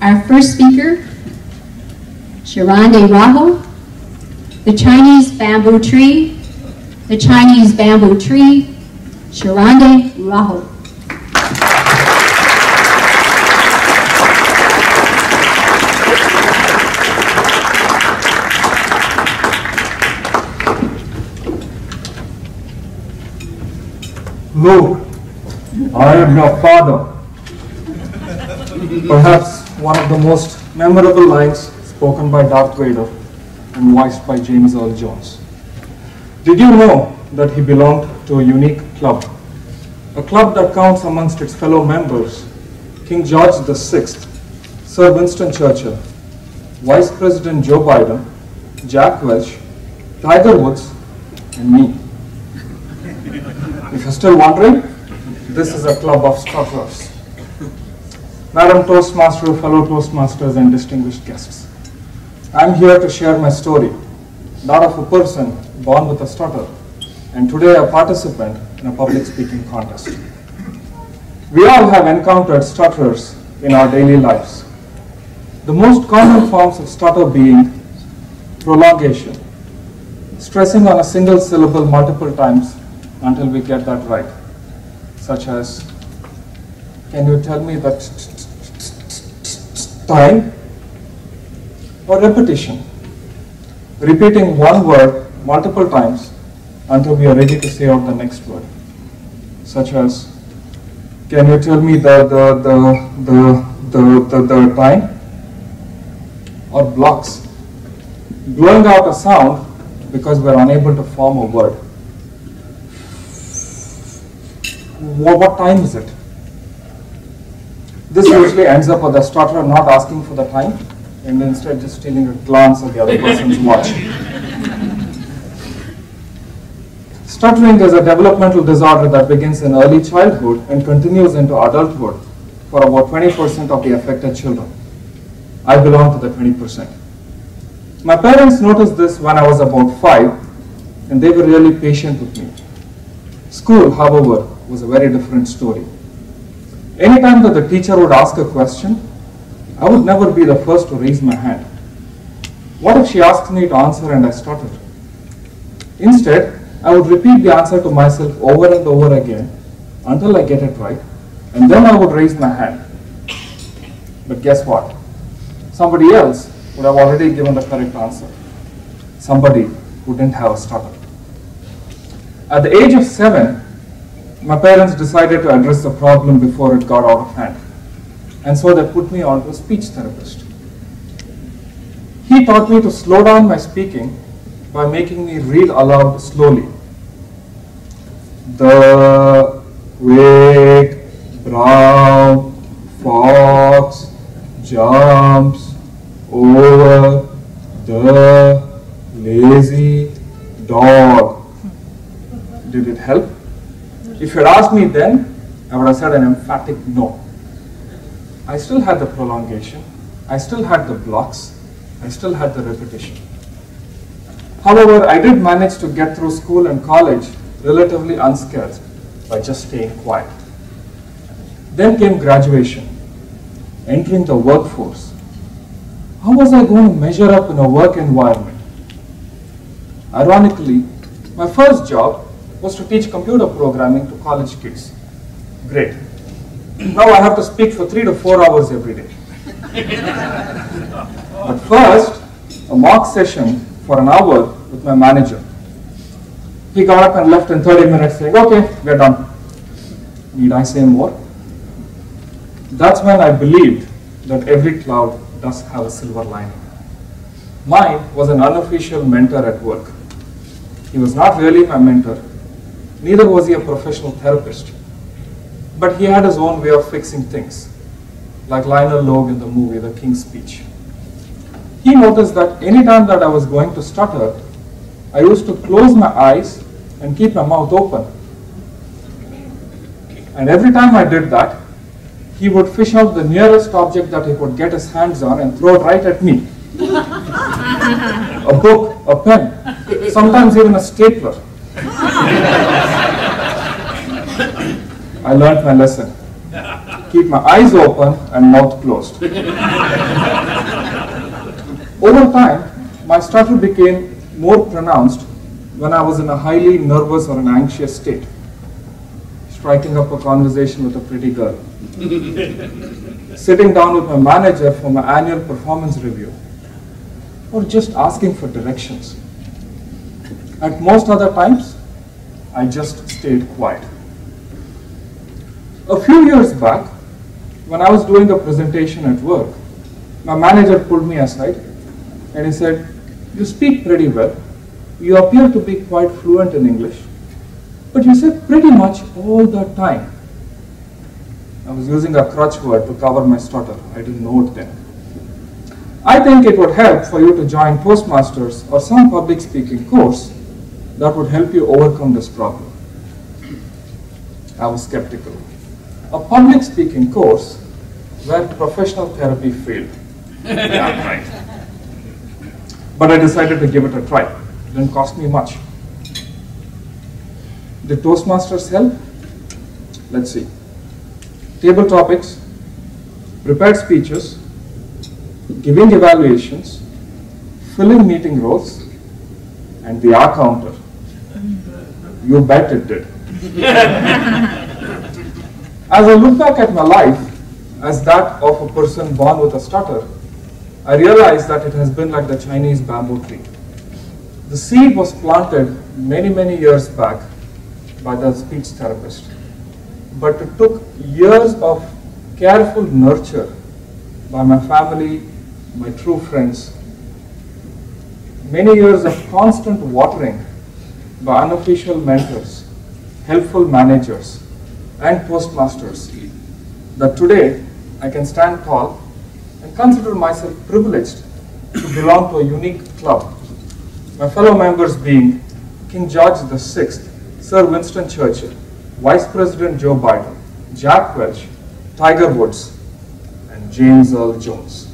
Our first speaker, Srinidi Rao, the Chinese bamboo tree, the Chinese bamboo tree, Srinidi Rao. Luke, I am your father. Perhaps one of the most memorable lines spoken by Darth Vader and voiced by James Earl Jones. Did you know that he belonged to a unique club? A club that counts amongst its fellow members King George VI, Sir Winston Churchill, Vice President Joe Biden, Jack Welch, Tiger Woods, and me. If you're still wondering, this is a club of stutterers. Madam Toastmaster, fellow Toastmasters, and distinguished guests, I'm here to share my story, that of a person born with a stutter, and today a participant in a public speaking contest. We all have encountered stutterers in our daily lives. The most common forms of stutter being prolongation, stressing on a single syllable multiple times until we get that right, such as, can you tell me that time? Or repetition, repeating one word multiple times until we are ready to say out the next word, such as, can you tell me the time? Or blocks, blowing out a sound because we are unable to form a word. What time is it? This usually ends up with the stutterer not asking for the time and instead just stealing a glance at the other person's watch. Stuttering is a developmental disorder that begins in early childhood and continues into adulthood for about 20% of the affected children. I belong to the 20%. My parents noticed this when I was about 5, and they were really patient with me. School, however, was a very different story. Anytime that the teacher would ask a question, I would never be the first to raise my hand. What if she asked me to answer and I stuttered? Instead, I would repeat the answer to myself over and over again until I get it right, and then I would raise my hand. But guess what? Somebody else would have already given the correct answer. Somebody who didn't have a stutter. At the age of 7, my parents decided to address the problem before it got out of hand. And so they put me on to a speech therapist. He taught me to slow down my speaking by making me read aloud slowly. The big brown fox jumps over the lazy dog. Did it help? If you had asked me then, I would have said an emphatic no. I still had the prolongation, I still had the blocks, I still had the repetition. However, I did manage to get through school and college relatively unscared by just staying quiet. Then came graduation, entering the workforce. How was I going to measure up in a work environment? Ironically, my first job was to teach computer programming to college kids. Great. Now I have to speak for 3 to 4 hours every day. But first, a mock session for an hour with my manager. He got up and left in 30 minutes saying, okay, we're done. Need I say more? That's when I believed that every cloud does have a silver lining. Mine was an unofficial mentor at work. He was not really my mentor. Neither was he a professional therapist. But he had his own way of fixing things, like Lionel Logue in the movie The King's Speech. He noticed that anytime that I was going to stutter, I used to close my eyes and keep my mouth open. And every time I did that, he would fish out the nearest object that he could get his hands on and throw it right at me. A book, a pen, sometimes even a stapler. I learned my lesson. keep my eyes open and mouth closed. Over time, my stutter became more pronounced when I was in a highly nervous or an anxious state, striking up a conversation with a pretty girl, sitting down with my manager for my annual performance review, or just asking for directions. At most other times, I just stayed quiet. A few years back, when I was doing a presentation at work, my manager pulled me aside and he said, "You speak pretty well. You appear to be quite fluent in English, but you say pretty much all the time." I was using a crutch word to cover my stutter. I didn't know it then. "I think it would help for you to join Toastmasters or some public speaking course that would help you overcome this problem." I was skeptical. A public speaking course where professional therapy failed. Yeah, right. But I decided to give it a try. It didn't cost me much. Did Toastmasters help? Let's see. Table topics, prepared speeches, giving evaluations, filling meeting roles, and the R counter. You bet it did. As I look back at my life as that of a person born with a stutter, I realize that it has been like the Chinese bamboo tree. The seed was planted many, many years back by the speech therapist, but it took years of careful nurture by my family, my true friends, many years of constant watering by unofficial mentors, helpful managers, and Toastmasters, that today I can stand tall and consider myself privileged to belong to a unique club. My fellow members being King George VI, Sir Winston Churchill, Vice President Joe Biden, Jack Welch, Tiger Woods, and James Earl Jones.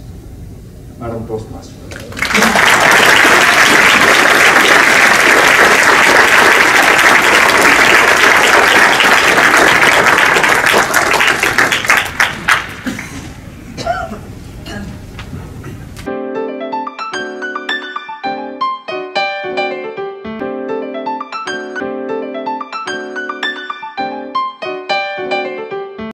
Madam Toastmaster.